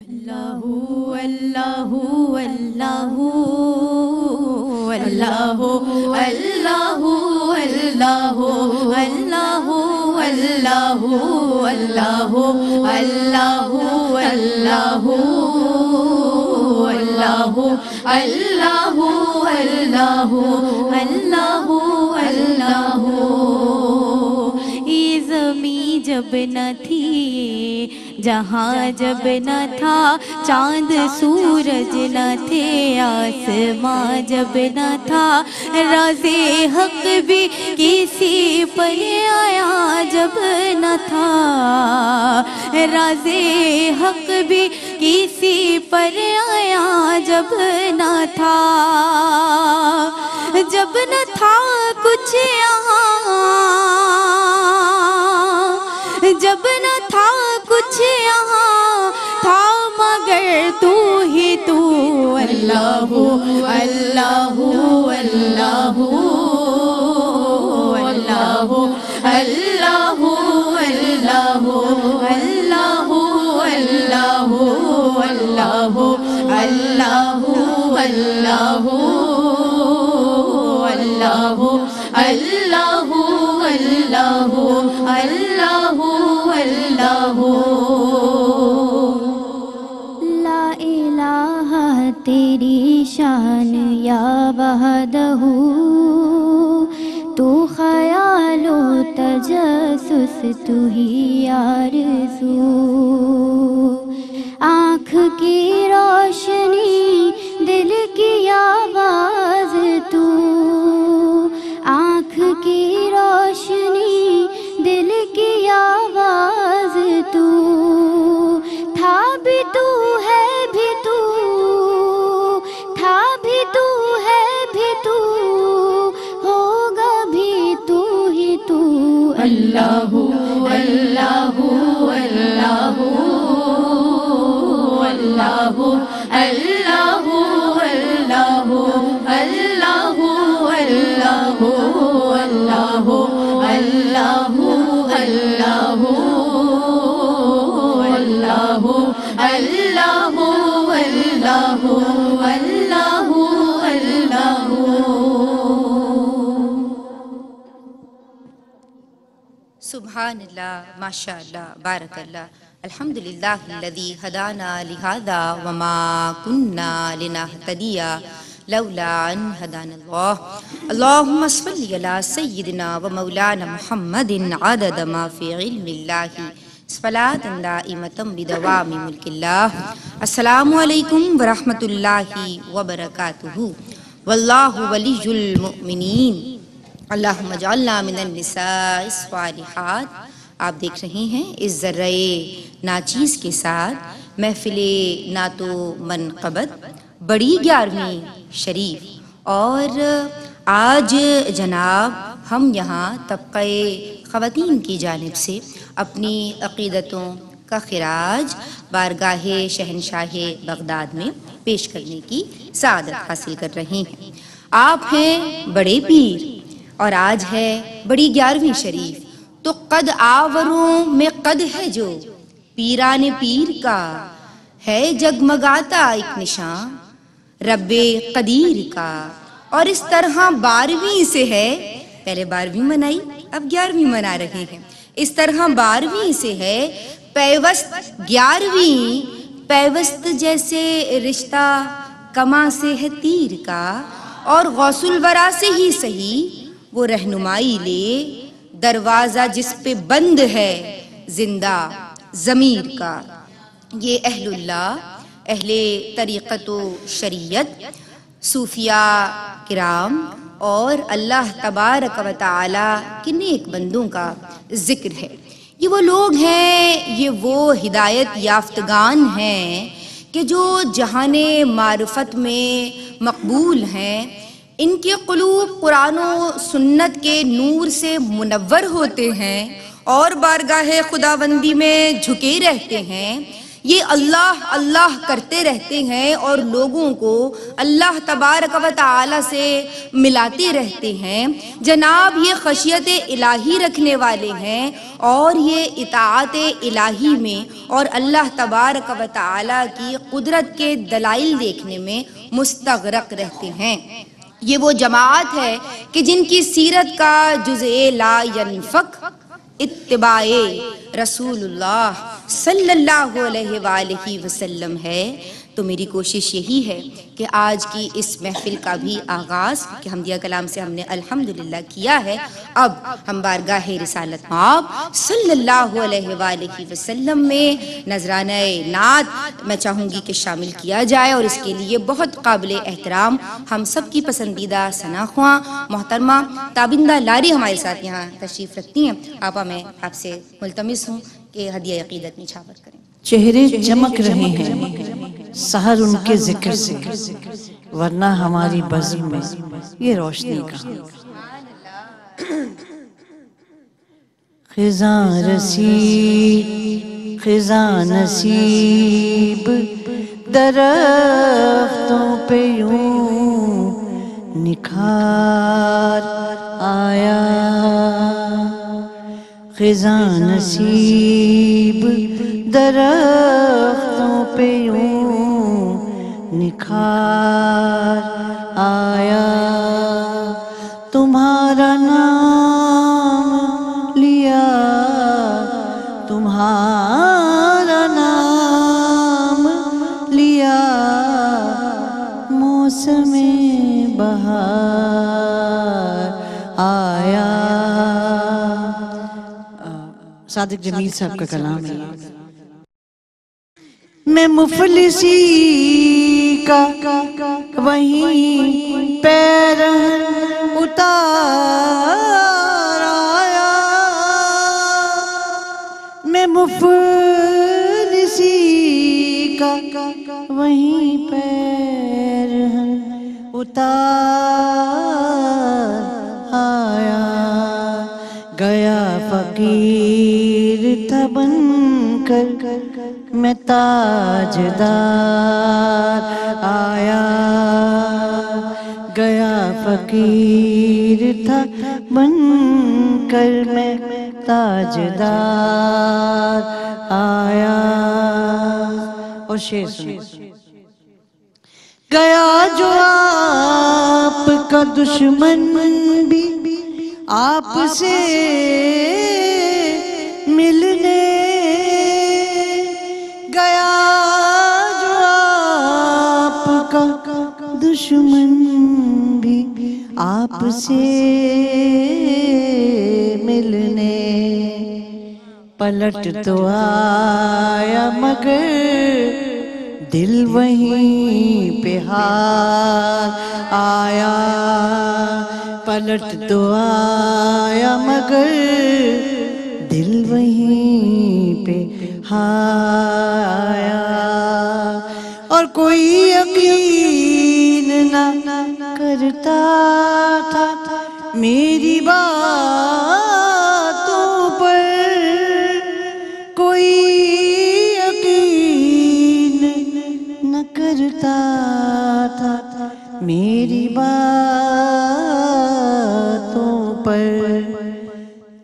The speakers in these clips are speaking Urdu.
اللہ اللہ اللہ اللہ اللہ اللہ اللہ اللہ اللہ اللہ اللہ اللہ اللہ اللہ اللہ یہ زمین جب نہ تھی، جہاں جب نہ تھا چاند سورج نہ تھے، آسماں جب نہ تھا راز حق بھی کسی پر آیا جب نہ تھا، راز حق بھی کسی پر آیا جب نہ تھا، جب نہ تھا کچھ یہاں، جب نہ تھا کچھ یہاں تھا مگر تو ہی تو، اللہ اللہ اللہ اللہ اللہ اللہ اللہ اللہ اللہ اللہ اللہ اللہ اللہ اللہ لا الہ تیری شان یا وحدہ، تو خیال و تجسس تو ہی آرزو، آنکھ کی روشنی دل کی آواز تو، آنکھ کی روشنی دل کی آواز تو، تھا بھی تو ہے بھی تو، تھا بھی تو ہے بھی تو، ہوگا بھی تو ہی تو، اللہ اللہ اللہ اللہ اللہ اللہ اللہ اللہ اللہ اللہ اللہ اللہ اللہ اللہ اللہ۔ سبحان اللہ، ماشاء اللہ، بارک اللہ، الحمدللہ الذی ہدانا لہذا وما کننا لنہتدی لولا ان ہدانا اللہ، اللہم صلی علی سیدنا و مولانا محمد عدد ما فی علم اللہ، صلاۃ دائمۃ بدوام ملک اللہ۔ السلام علیکم ورحمۃ اللہ وبرکاتہ، واللہ ولی المؤمنین، اللہم اجعلنا من النساء الصالحات۔ آپ دیکھ رہے ہیں اس ذرہ ناچیز کے ساتھ محفل نعت و منقبت بڑی 11ویں شریف، اور آج جناب ہم یہاں طبقہ خواتین کی جانب سے اپنی عقیدتوں کا خراج بارگاہ شہنشاہ بغداد میں پیش کرنے کی سعادت حاصل کر رہے ہیں۔ آپ ہیں بڑے پیر اور آج ہے بڑی 11ویں شریف، تو قد آوروں میں قد ہے جو پیران پیر کا، ہے جگمگاتا ایک نشان رب قدیر کا، اور اس طرح 12ویں سے ہے، پہلے 12ویں منائی اب 11ویں منا رہے ہیں، اس طرح 12ویں سے ہے پیوست 11ویں، پیوست جیسے رشتہ کماں سے ہے تیر کا، اور غوث الورا سے ہی صحیح وہ رہنمائی لے، دروازہ جس پہ بند ہے زندہ ضمیر کا۔ یہ اہل اللہ، اہل طریقت و شریعت، صوفیاء کرام اور اللہ تبارک و تعالی کے نیک بندوں کا ذکر ہے۔ یہ وہ لوگ ہیں، یہ وہ ہدایت یافتگان ہیں کہ جو جہان معرفت میں مقبول ہیں، ان کے قلوب قرآن و سنت کے نور سے منور ہوتے ہیں اور بارگاہ خداوندی میں جھکے رہتے ہیں۔ یہ اللہ اللہ کرتے رہتے ہیں اور لوگوں کو اللہ تبارک و تعالی سے ملاتے رہتے ہیں۔ جناب یہ خشیت الہی رکھنے والے ہیں اور یہ اطاعت الہی میں اور اللہ تبارک و تعالی کی قدرت کے دلائل دیکھنے میں مستغرق رہتے ہیں۔ یہ وہ جماعت ہے کہ جن کی سیرت کا جزء لا ینفک اتباع رسول اللہ صلی اللہ علیہ وآلہ وسلم ہے۔ تو میری کوشش یہی ہے کہ آج کی اس محفل کا بھی آغاز کہ حمدیہ کلام سے ہم نے الحمدللہ کیا ہے، اب ہم بارگاہ رسالت مآب صلی اللہ علیہ وآلہ وسلم میں نذرانہ نعت میں چاہوں گی کہ شامل کیا جائے، اور اس کے لیے بہت قابل احترام ہم سب کی پسندیدہ ثنا خواں محترمہ تابندہ لاری ہمارے ساتھ یہاں تشریف رکھتی ہیں۔ آپا میں آپ سے ملتمس ہوں کہ ہدیہ عقیدت نچھاور کریں۔ چہرے چمک رہے ہیں سحر ان کے ذکر سے، ورنہ ہماری بزم میں یہ روشنی کہاں۔ خزاں رسی خزاں نصیب درختوں پہ یوں نکھار آیا، خزاں نصیب درختوں پہ یوں نکھار آیا، تمہارا نام لیا تمہارا نام لیا، موسم بہار آیا۔ صادق جمیل صاحب کا کلام ہے۔ میں مفلسی کا وہیں پیرہن اتار آیا، میں مفلسی کا وہیں پیرہن اتار آیا، گیا فقیر تھا بن کر میں تاجدار آیا، گیا فقیر تھا بن کر میں تاجدار آیا۔ اور شعر سنیں۔ گیا جو آپ کا دشمن بھی آپ سے ملنے، گیا جو آپ کا دشمن بھی آپ سے ملنے، پلٹ تو آیا مگر دل وہیں پہ ہار آیا، پلٹ تو آیا مگر دل وہیں پہ آیا، اور کوئی یقین نہ کرتا تھا میری باتوں پر، کوئی یقین نہ کرتا تھا میری باتوں پر،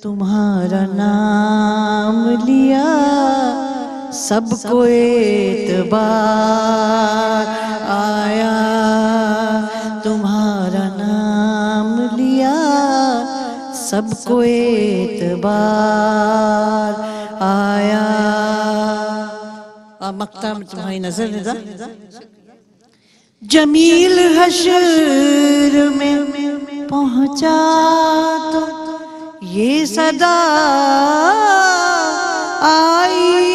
تمہارا نام لیا سب کو اعتبار آیا، تمہارا نام لیا سب کو اعتبار آیا۔ مقطع میں تمہاری نظر نظر جمیل حشر میں پہنچا تو یہ صدا آئی،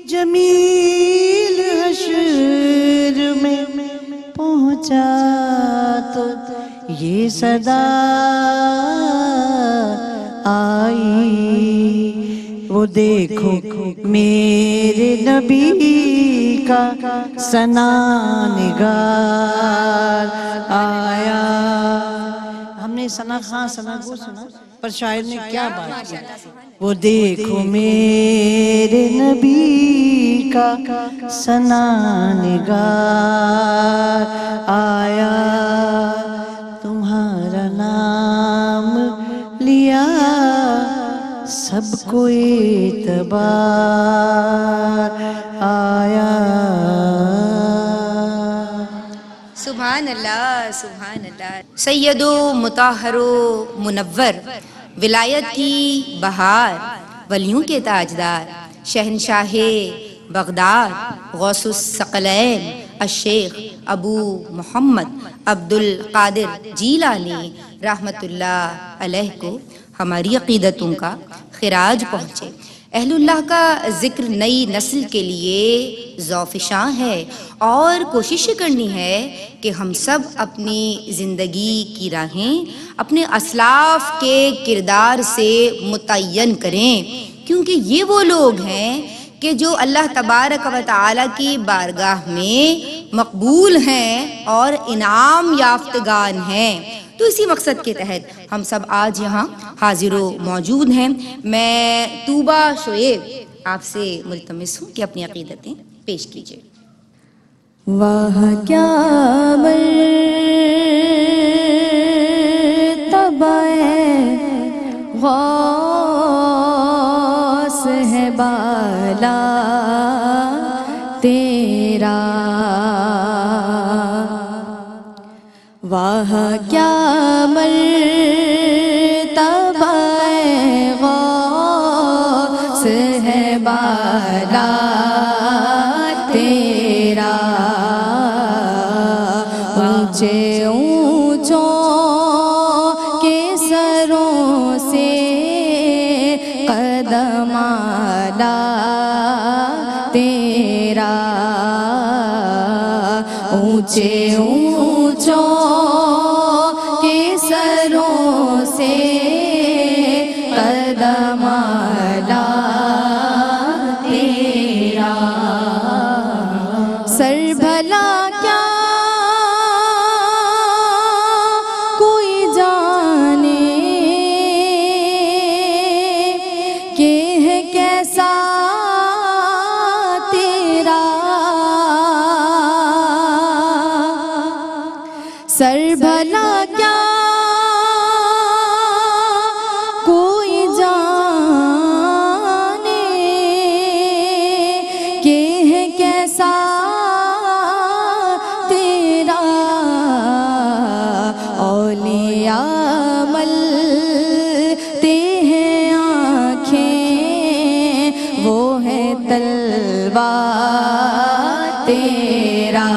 جمیل حشر میں پہنچا تو یہ صدا آئی، وہ دیکھو میرے نبی کا ثنا نگار آیا۔ ہم نے نے ثنا خان ثنا کو سنا، پر شاعر نے کیا بات کی. وہ دیکھو میرے نبی کا ثنا نگار آیا، تمہارا نام لیا، سب کو اعتبار آیا. سبحان اللہ سبحان اللہ. سید و مطہر و منور، ولایت کی بہار، ولیوں کے تاجدار، شہنشاہ بغداد، غوث الثقلین، الشیخ ابو محمد عبد القادر جیلانی رحمت اللہ علیہ کو ہماری عقیدتوں کا خراج پہنچے. اہل اللہ کا ذکر نئی نسل کے لیے ذوفشاں ہے، اور کوشش کرنی ہے کہ ہم سب اپنی زندگی کی راہیں اپنے اسلاف کے کردار سے متعین کریں، کیونکہ یہ وہ لوگ ہیں کہ جو اللہ تبارک و تعالیٰ کی بارگاہ میں مقبول ہیں اور انعام یافتگان ہیں. تو اسی مقصد کے تحت ہم سب آج یہاں حاضر و موجود ہیں. میں طوبہ شعیب آپ سے ملتمس ہوں کہ اپنی عقیدتیں پیش کیجیے. واہ کیا مرتبہ غوث ہے بالا تیرا، واہ کیا مرتبہ غوث ہے بالا تیرا، اونچے اونچوں کے سروں سے قدم آلا تیرا، اونچے اونچوں کے سروں سے قدم آلا تیرا. سر بھلا کیا کوئی جانے کہ ہے کیسا تیرا، سر بھلا کیا کوئی جانے کہ ہے کیسا تیرا، اولیاء ملتے ہیں آنکھیں، وہ ہے تلوار تیرا،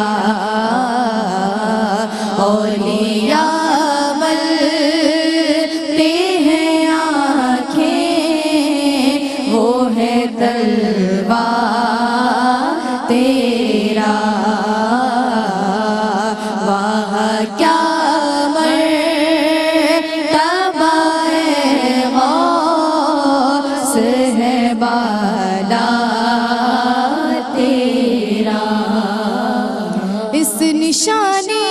اولیاء ملتے ہیں آنکھیں، وہ ہے تلوار تیرا. واہ کیا مرتبہ غوث ہے بالا تیرا. اس نشانی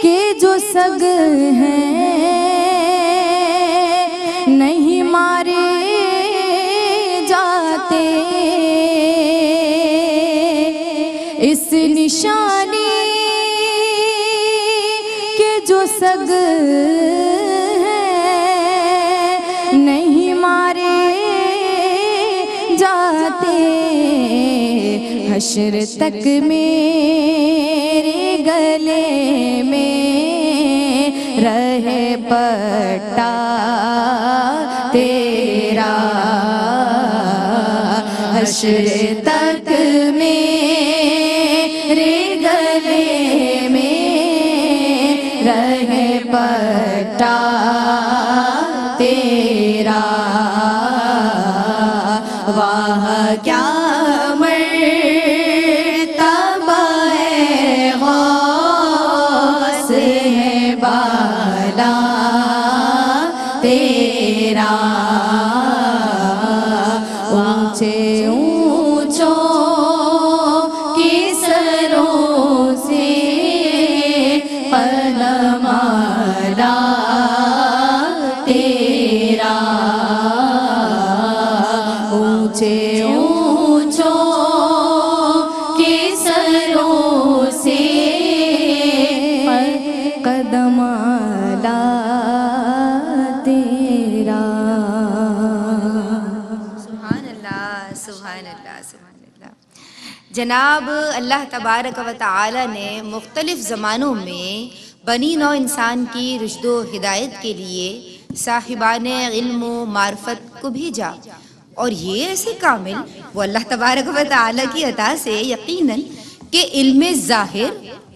کے جو سگ ہیں نہیں مارے جاتے، اس نشانی کے جو سگ ہیں نہیں مارے جاتے، حشر تک میرے گلے میں رہے پٹا تیرا، حشر تک میرے گلے میں رہے پٹا تیرا. واہ کیا مرتبہ غوث ہے بالا تیرا، اونچے اونچوں کے سروں سے قدم اونچوں کے سروں سے قدم اعلیٰ تیرا. سبحان اللہ سبحان اللہ سبحان اللہ. جناب اللہ تبارک و تعالی نے مختلف زمانوں میں بنی نوع انسان کی رشد و ہدایت کے لیے صاحبان علم و معرفت کو بھیجا، اور یہ ایسے کامل وہ اللہ تبارک و تعالی کی عطا سے یقیناً کہ علم ظاہر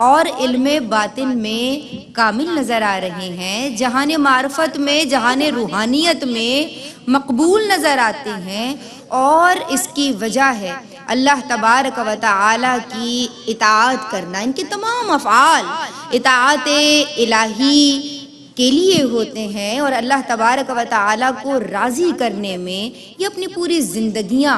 اور علم باطن میں کامل نظر آ رہے ہیں، جہان معرفت میں جہان روحانیت میں مقبول نظر آتے ہیں، اور اس کی وجہ ہے اللہ تبارک و تعالی کی اطاعت کرنا. ان کے تمام افعال اطاعت الہی کے لیے ہوتے ہیں، اور اللہ تبارک و تعالی کو راضی کرنے میں یہ اپنی پوری زندگیاں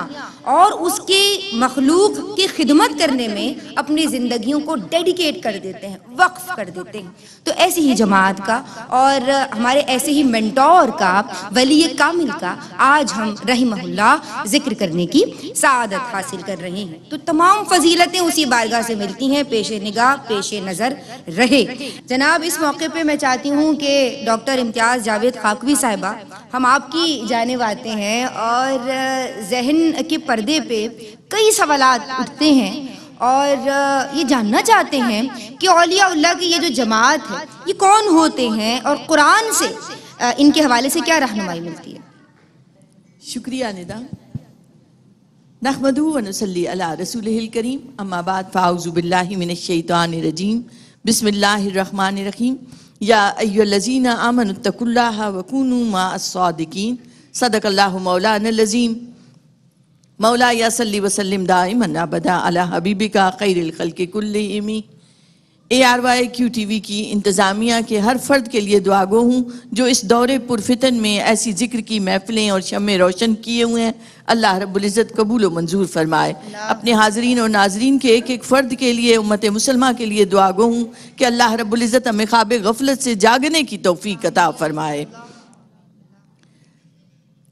اور اس کے مخلوق کی خدمت کرنے میں اپنی زندگیوں کو ڈیڈیکیٹ کر دیتے ہیں، وقف کر دیتے ہیں. تو ایسی ہی جماعت کا اور ہمارے ایسے ہی منٹور کا، ولی کامل کا آج ہم رحمہ اللہ ذکر کرنے کی سعادت حاصل کر رہے ہیں. تو تمام فضیلتیں اسی بارگاہ سے ملتی ہیں، پیش نگاہ پیش نظر رہے. جناب اس موقع پہ میں چاہتی ہوں کہ ڈاکٹر امتیاز جاوید خاکوی صاحبہ ہم آپ کی جانب آتے ہیں، اور ذہن کے پردے پہ کئی سوالات اٹھتے ہیں، اور یہ جاننا چاہتے ہیں کہ اولیاء اللہ کی یہ جو جماعت ہے یہ کون ہوتے ہیں، اور قرآن سے ان کے حوالے سے کیا رہنمائی ملتی ہے. شکریہ ندا. نحمدہ و نصلی علی رسولہ الکریم. اما بعد فاعوذ باللہ من الشیطان الرجیم. بسم اللہ الرحمن الرحیم. یا ایھا الذین آمنوا اتقوا اللہ وکونوا مع الصادقین. صدق اللہ مولانا العظیم. مولا یا صلی وسلم دائما ابدا علی حبیبک خیر الخلق کلہم. ARY-Q TV کی انتظامیہ کے ہر فرد کے لیے دعا گو ہوں جو اس دور پرفتن میں ایسی ذکر کی محفلیں اور شمع روشن کیے ہوئے ہیں. اللہ رب العزت قبول و منظور فرمائے. اپنے حاضرین اور ناظرین کے ایک ایک فرد کے لیے، امت مسلمہ کے لیے دعا گو ہوں کہ اللہ رب العزت ہمیں خواب غفلت سے جاگنے کی توفیق عطا فرمائے.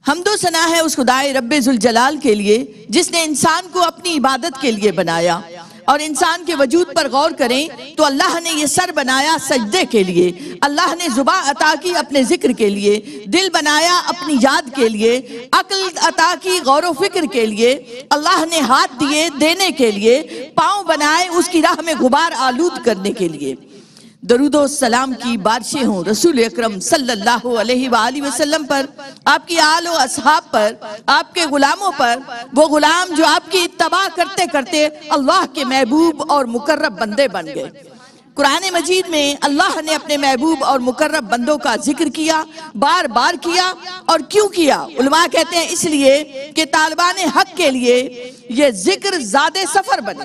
حمد و ثنا ہے اس خدائے رب ذوالجلال کے لیے جس نے انسان کو اپنی عبادت کے لیے بنایا. اور انسان کے وجود پر غور کریں تو اللہ نے یہ سر بنایا سجدے کے لیے، اللہ نے زبان عطا کی اپنے ذکر کے لیے، دل بنایا اپنی یاد کے لیے، عقل عطا کی غور و فکر کے لیے، اللہ نے ہاتھ دیے دینے کے لیے، پاؤں بنائے اس کی راہ میں غبار آلود کرنے کے لیے. درود و سلام کی بارشیں ہوں رسول اکرم صلی اللہ علیہ وآلہ وسلم پر، آپ کی آل و اصحاب پر، آپ کے غلاموں پر، وہ غلام جو آپ کی اتباع کرتے کرتے اللہ کے محبوب اور مقرب بندے بن گئے. قرآن مجید میں اللہ نے اپنے محبوب اور مقرب بندوں کا ذکر کیا، بار بار کیا. اور کیوں کیا؟ علماء کہتے ہیں اس لیے کہ طالبان حق کے لیے یہ ذکر زاد سفر بنے،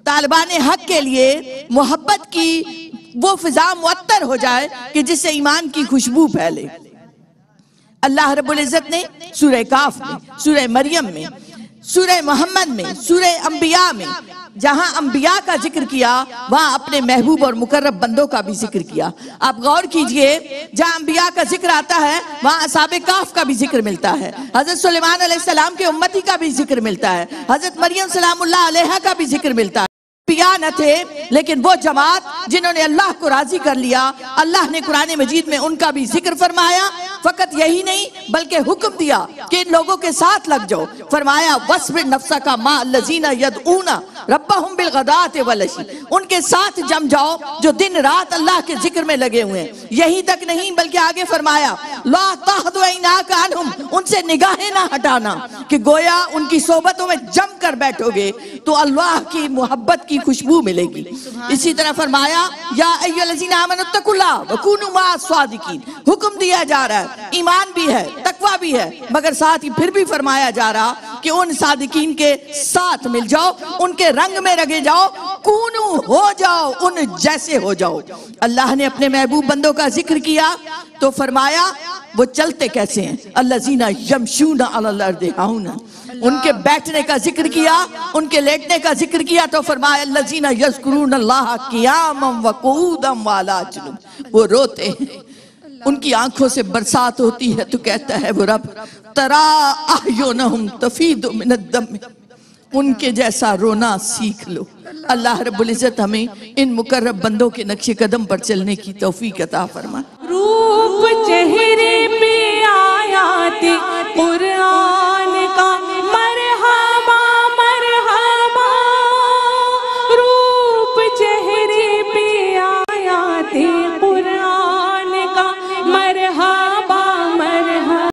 طالبان حق کے لیے محبت کی وہ فضا معطر ہو جائے کہ جس سے ایمان کی خوشبو پھیلے. اللہ رب العزت نے سورہ کاف میں، سورہ مریم میں، سورہ محمد میں، سورہ انبیاء میں جہاں انبیاء کا ذکر کیا وہاں اپنے محبوب اور مقرب بندوں کا بھی ذکر کیا. آپ غور کیجئے جہاں انبیاء کا ذکر آتا ہے وہاں اصحاب کاف کا بھی ذکر ملتا ہے، حضرت سلیمان علیہ السلام کے امتی کا بھی ذکر ملتا ہے، حضرت مریم سلام اللہ علیہا کا بھی ذکر ملتا ہے. انبیاء نہ تھے لیکن وہ جماعت جنہوں نے اللہ کو راضی کر لیا، اللہ نے قرآن مجید میں ان کا بھی ذکر فرمایا. فقط یہی نہیں بلکہ حکم دیا کہ ان لوگوں کے ساتھ لگ جاؤ. فرمایا وَاصْبِرْ نَفْسَكَ مَعَ الَّذِينَ يَدْعُونَ رَبَّهُمْ بِالْغَدَاةِ وَالْعَشِيِّ. ان کے ساتھ جم جاؤ جو دن رات اللہ کے ذکر میں لگے ہوئے ہیں. یہی تک نہیں بلکہ آگے فرمایا لَا تَحْدُ عَيْنَاكَ عَنْهُمْ. ان سے نگاہیں نہ ہٹانا کہ گویا ان کی صحبتوں میں جم کر بیٹھو گے تو اللہ کی محبت کی خوشبو ملے گی. اسی طرح فرمایا یا ایھا الذین آمنوا اتقوا اللہ وکونوا مع الصادقین. حکم دیا جا رہا ہے، ایمان بھی ہے، تقوی بھی ہے، مگر ساتھ ہی پھر بھی فرمایا جا رہا کہ ان صادقین کے ساتھ مل جاؤ، ان کے رنگ میں رگے جاؤ، کونو ہو جاؤ، ان جیسے ہو جاؤ. اللہ نے اپنے محبوب بندوں کا ذکر کیا تو فرمایا وہ چلتے کیسے ہیں. الذین یمشون علی الارض ہونا. ان کے بیٹھنے کا ذکر کیا، ان کے لیٹنے کا ذکر کیا تو فرمایا الذین یذکرون اللہ قیاما وقعودا وعلی جنوب. وہ روتے ہیں، ان کی آنکھوں سے برسات ہوتی ہے تو کہتا ہے وہ رب ترا اعینہم تفیض من الدم، ان کے جیسا رونا سیکھ لو۔ اللہ رب العزت ہمیں ان مقرب بندوں کے نقش قدم پر چلنے کی توفیق عطا فرمائے۔ روپ چہرے پہ آیات قرآن